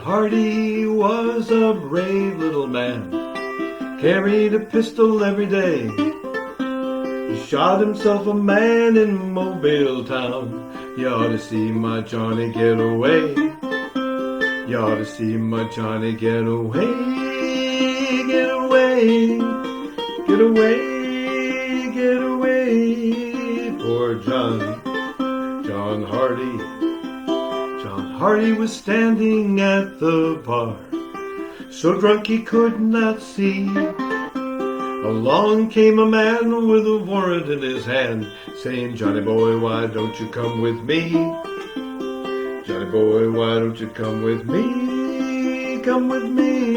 Hardy was a brave little man, carried a pistol every day. He shot himself a man in Mobile town. You ought to see my Johnny get away. You ought to see my Johnny get away. Get away, get away, get away. Poor John Hardy. John Hardy was standing at the bar, so drunk he could not see. Along came a man with a warrant in his hand, saying, Johnny boy, why don't you come with me? Johnny boy, why don't you come with me? Come with me,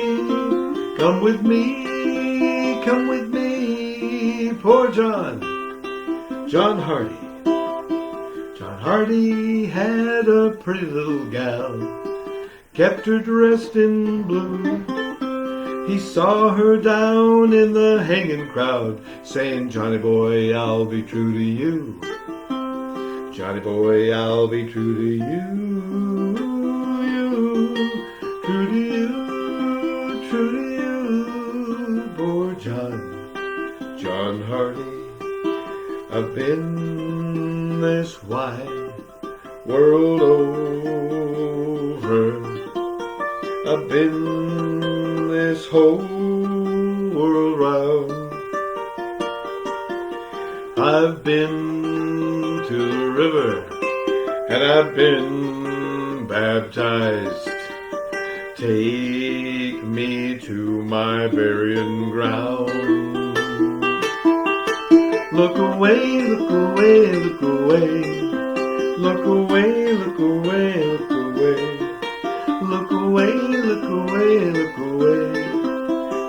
come with me, come with me. Poor John Hardy. John Hardy had a pretty little gal, kept her dressed in blue. He saw her down in the hanging crowd, saying, Johnny boy, I'll be true to you. Johnny boy, I'll be true to you. True to you, true to you. Poor John Hardy. I've been this wide world over. I've been this whole world round. I've been to the river and I've been baptized. Take me to my burying ground. Look away, look away, look away. Look away, look away, look away. Look away, look away, look away.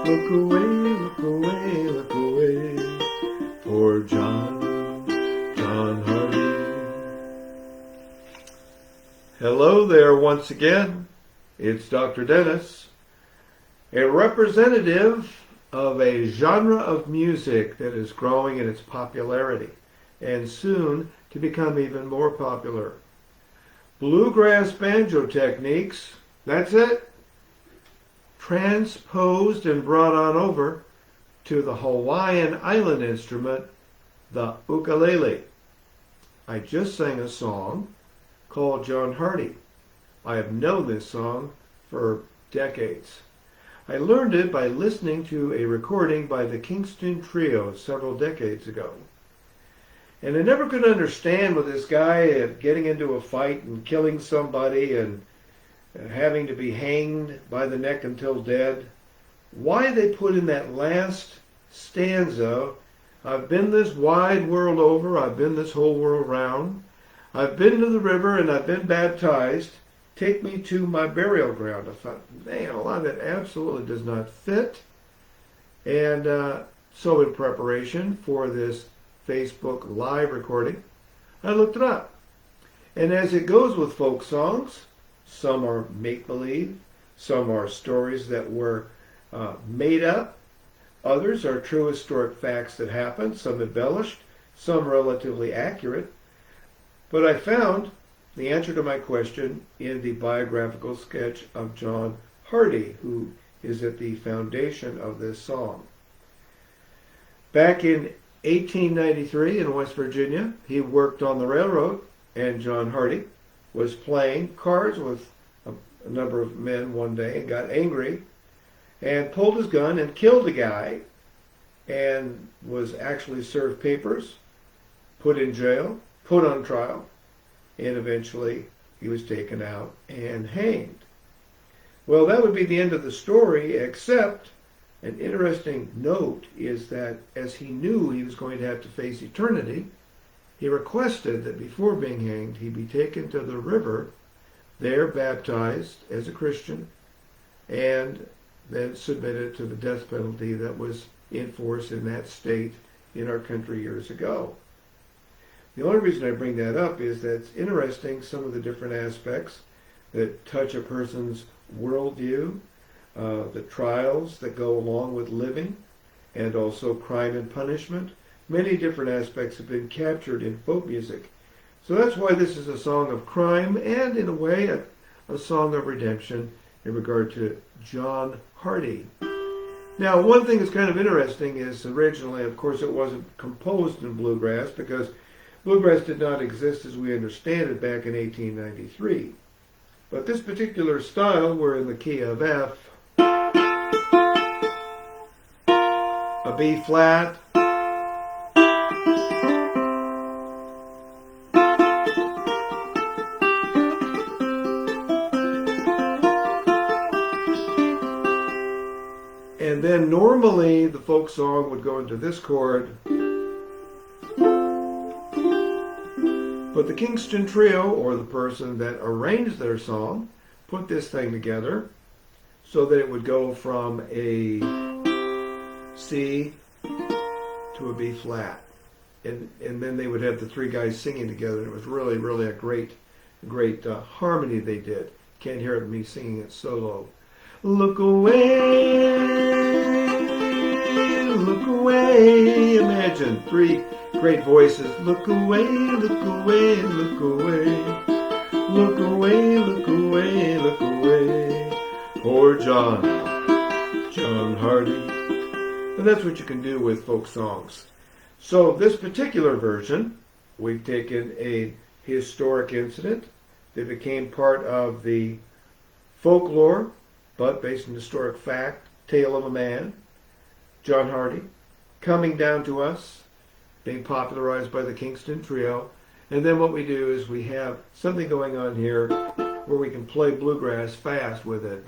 Look away, look away, look away. Poor John Hardy. Hello there once again. It's Dr. Dennis, a representative of a genre of music that is growing in its popularity and soon to become even more popular. Bluegrass banjo techniques, that's it, transposed and brought on over to the Hawaiian island instrument, the ukulele. I just sang a song called John Hardy. I have known this song for decades. I learned it by listening to a recording by the Kingston Trio several decades ago. And I never could understand with this guy getting into a fight and killing somebody and having to be hanged by the neck until dead, why they put in that last stanza, I've been this wide world over, I've been this whole world round, I've been to the river and I've been baptized, take me to my burial ground. I thought, man, a lot of it absolutely does not fit. And so in preparation for this Facebook live recording, I looked it up. And as it goes with folk songs, some are make-believe, some are stories that were made up, others are true historic facts that happened, some embellished, some relatively accurate. But I found the answer to my question in the biographical sketch of John Hardy, who is at the foundation of this song. Back in 1893 in West Virginia, he worked on the railroad, and John Hardy was playing cards with a number of men one day and got angry and pulled his gun and killed a guy and was actually served papers, put in jail, put on trial, and eventually he was taken out and hanged. Well, that would be the end of the story, except an interesting note is that as he knew he was going to have to face eternity, he requested that before being hanged, he be taken to the river, there baptized as a Christian, and then submitted to the death penalty that was in force in that state in our country years ago. The only reason I bring that up is that it's interesting, some of the different aspects that touch a person's worldview, the trials that go along with living, and also crime and punishment. Many different aspects have been captured in folk music. So that's why this is a song of crime and, in a way, a song of redemption in regard to John Hardy. Now, one thing that's kind of interesting is originally, of course, it wasn't composed in bluegrass because bluegrass did not exist as we understand it back in 1893. But this particular style, we're in the key of F, a B flat, and then normally the folk song would go into this chord. But the Kingston Trio, or the person that arranged their song, put this thing together so that it would go from a C to a B flat. And then they would have the three guys singing together. It was really, really a great harmony they did. Can't hear it me singing it solo. Look away, look away. Imagine three great voices. Look away, look away, look away. Look away, look away, look away. Poor John Hardy. And that's what you can do with folk songs. So this particular version, we've taken a historic incident that became part of the folklore, but based on historic fact, tale of a man, John Hardy, coming down to us, being popularized by the Kingston Trio. And then what we do is we have something going on here where we can play bluegrass fast with it.